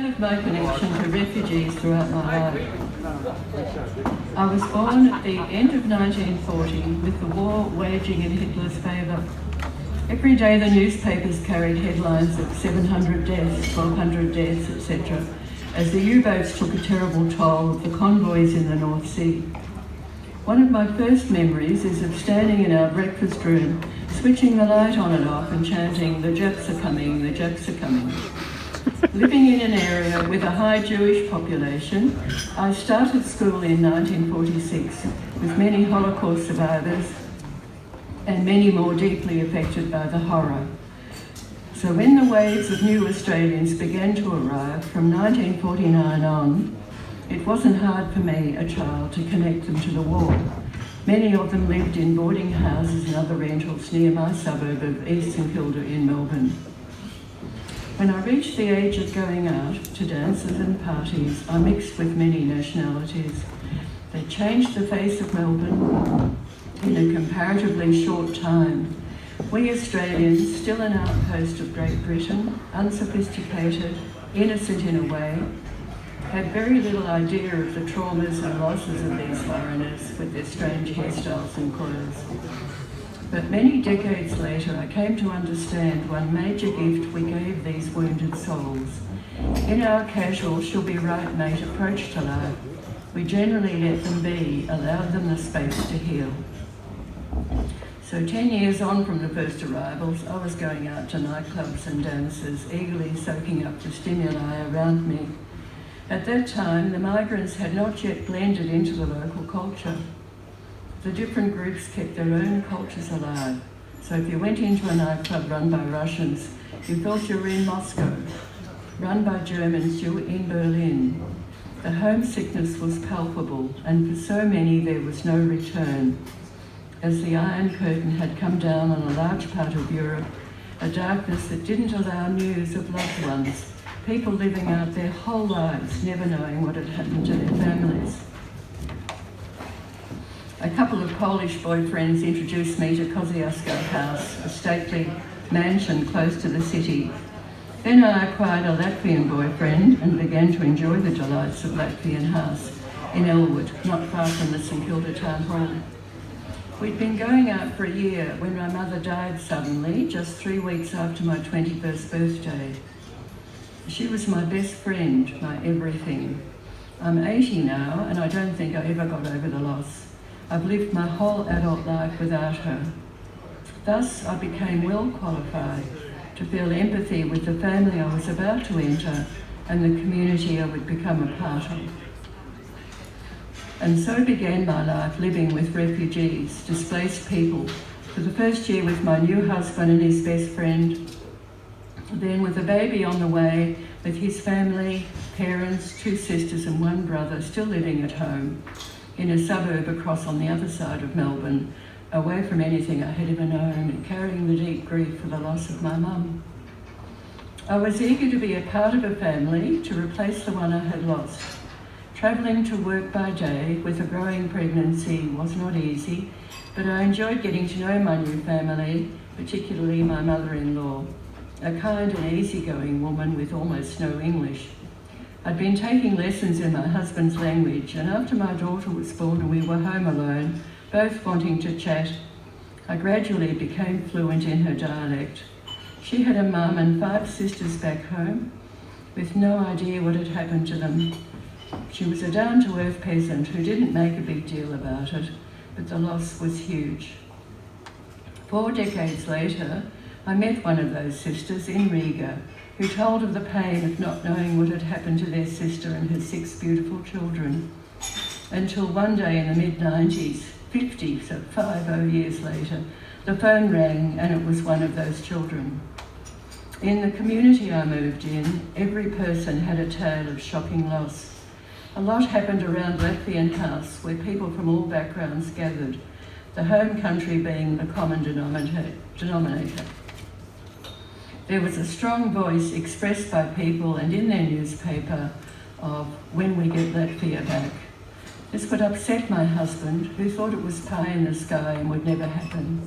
tale of my connection to refugees throughout my life. I was born at the end of 1940 with the war waging in Hitler's favour. Every day the newspapers carried headlines of 700 deaths, 1,200 deaths, etc., as the U-boats took a terrible toll of the convoys in the North Sea. One of my first memories is of standing in our breakfast room, switching the light on and off and chanting, "The Japs are coming, the Japs are coming." Living in an area with a high Jewish population, I started school in 1946 with many Holocaust survivors and many more deeply affected by the horror. So when the waves of new Australians began to arrive from 1949 on, it wasn't hard for me, a child, to connect them to the war. Many of them lived in boarding houses and other rentals near my suburb of East St Kilda in Melbourne. When I reached the age of going out to dances and parties, I mixed with many nationalities. They changed the face of Melbourne in a comparatively short time. We Australians, still an outpost of Great Britain, unsophisticated, innocent in a way, had very little idea of the traumas and losses of these foreigners with their strange hairstyles and clothes. But many decades later, I came to understand one major gift we gave these wounded souls. In our casual, she'll be right mate approach to life, we generally let them be, allowed them the space to heal. So 10 years on from the first arrivals, I was going out to nightclubs and dances, eagerly soaking up the stimuli around me. At that time, the migrants had not yet blended into the local culture. The different groups kept their own cultures alive. So if you went into a nightclub run by Russians, you felt you were in Moscow. Run by Germans, you were in Berlin. The homesickness was palpable, and for so many there was no return. As the Iron Curtain had come down on a large part of Europe, a darkness that didn't allow news of loved ones, people living out their whole lives, never knowing what had happened to their families. A couple of Polish boyfriends introduced me to Kosciuszko House, a stately mansion close to the city. Then I acquired a Latvian boyfriend and began to enjoy the delights of Latvian House in Elwood, not far from the St Kilda Town Hall. We'd been going out for a year when my mother died suddenly, just 3 weeks after my 21st birthday. She was my best friend, my everything. I'm 80 now, and I don't think I ever got over the loss. I've lived my whole adult life without her. Thus, I became well qualified to feel empathy with the family I was about to enter and the community I would become a part of. And so began my life living with refugees, displaced people, for the first year with my new husband and his best friend, then with a baby on the way, with his family, parents, 2 sisters and 1 brother still living at home in a suburb across on the other side of Melbourne, away from anything I had ever known and carrying the deep grief for the loss of my mum. I was eager to be a part of a family to replace the one I had lost. Travelling to work by day with a growing pregnancy was not easy, but I enjoyed getting to know my new family, particularly my mother-in-law, a kind and easygoing woman with almost no English. I'd been taking lessons in my husband's language, and after my daughter was born and we were home alone, both wanting to chat, I gradually became fluent in her dialect. She had a mum and 5 sisters back home, with no idea what had happened to them. She was a down-to-earth peasant who didn't make a big deal about it, but the loss was huge. 4 decades later, I met one of those sisters in Riga, who told of the pain of not knowing what had happened to their sister and her 6 beautiful children, until one day in the mid-90s, 50 years later, the phone rang and it was one of those children. In the community I moved in, every person had a tale of shocking loss. A lot happened around Latvian House, where people from all backgrounds gathered, the home country being the common denominator. There was a strong voice expressed by people and in their newspaper of when we get Latvia back. This would upset my husband, who thought it was pie in the sky and would never happen.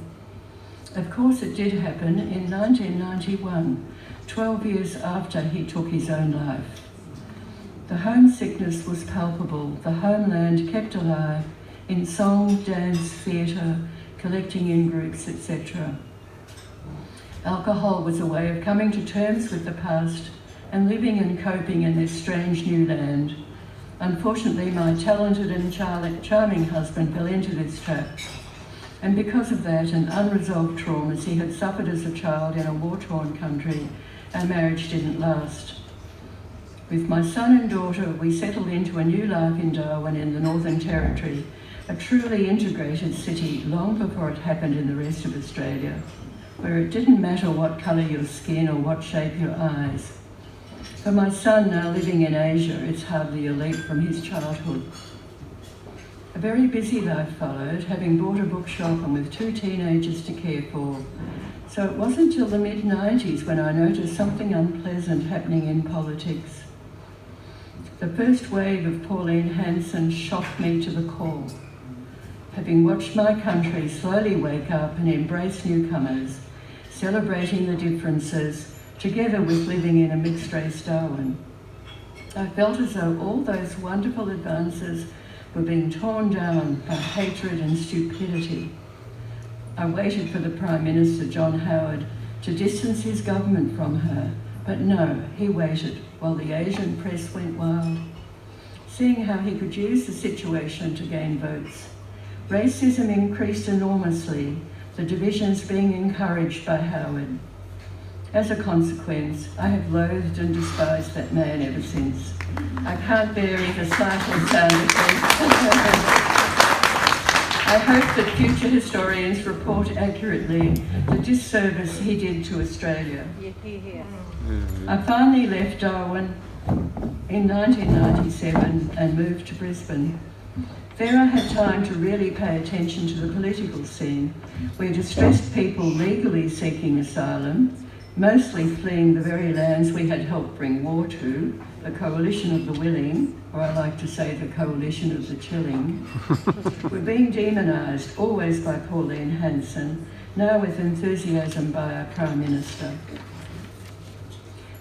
Of course it did happen in 1991, 12 years after he took his own life. The homesickness was palpable, the homeland kept alive in song, dance, theatre, collecting in groups, etc. Alcohol was a way of coming to terms with the past and living and coping in this strange new land. Unfortunately, my talented and charming husband fell into this trap. And because of that and unresolved traumas he had suffered as a child in a war-torn country, our marriage didn't last. With my son and daughter, we settled into a new life in Darwin in the Northern Territory, a truly integrated city long before it happened in the rest of Australia, where it didn't matter what colour your skin or what shape your eyes. For my son, now living in Asia, it's hardly a leap from his childhood. A very busy life followed, having bought a bookshop and with 2 teenagers to care for. So it wasn't till the mid-90s when I noticed something unpleasant happening in politics. The first wave of Pauline Hanson shocked me to the core. Having watched my country slowly wake up and embrace newcomers, celebrating the differences, together with living in a mixed-race Darwin, I felt as though all those wonderful advances were being torn down by hatred and stupidity. I waited for the Prime Minister, John Howard, to distance his government from her, but no, he waited while the Asian press went wild, seeing how he could use the situation to gain votes. Racism increased enormously, the divisions being encouraged by Howard. As a consequence, I have loathed and despised that man ever since. I can't bear the slightest sound of it. I hope that future historians report accurately the disservice he did to Australia. I finally left Darwin in 1997 and moved to Brisbane. There I had time to really pay attention to the political scene, where distressed people legally seeking asylum, mostly fleeing the very lands we had helped bring war to, the coalition of the willing, or I like to say the coalition of the chilling, were being demonised, always by Pauline Hanson, now with enthusiasm by our Prime Minister.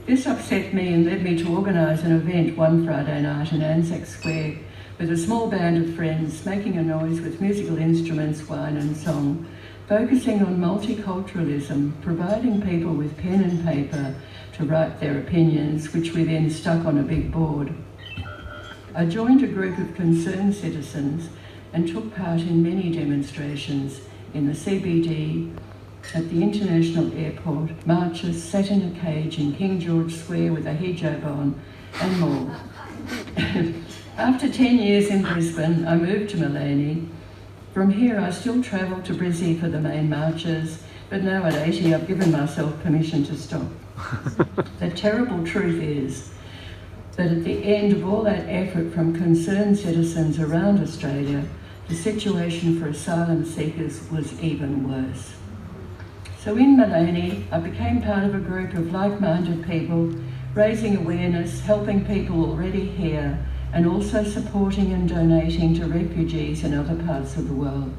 This upset me and led me to organise an event one Friday night in Anzac Square with a small band of friends making a noise with musical instruments, wine and song, focusing on multiculturalism, providing people with pen and paper to write their opinions, which we then stuck on a big board. I joined a group of concerned citizens and took part in many demonstrations in the CBD, at the International Airport, marches, sat in a cage in King George Square with a hijab on, and more. After 10 years in Brisbane, I moved to Maleny. From here, I still travel to Brizzy for the main marches, but now at 80, I've given myself permission to stop. The terrible truth is that at the end of all that effort from concerned citizens around Australia, the situation for asylum seekers was even worse. So in Maleny, I became part of a group of like-minded people, raising awareness, helping people already here, and also supporting and donating to refugees in other parts of the world.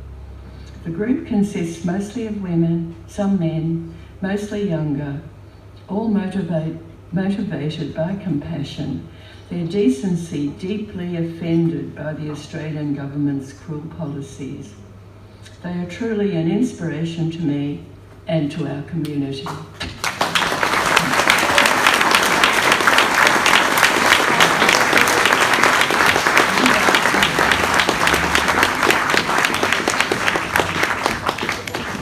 The group consists mostly of women, some men, mostly younger, all motivated by compassion, their decency deeply offended by the Australian government's cruel policies. They are truly an inspiration to me and to our community.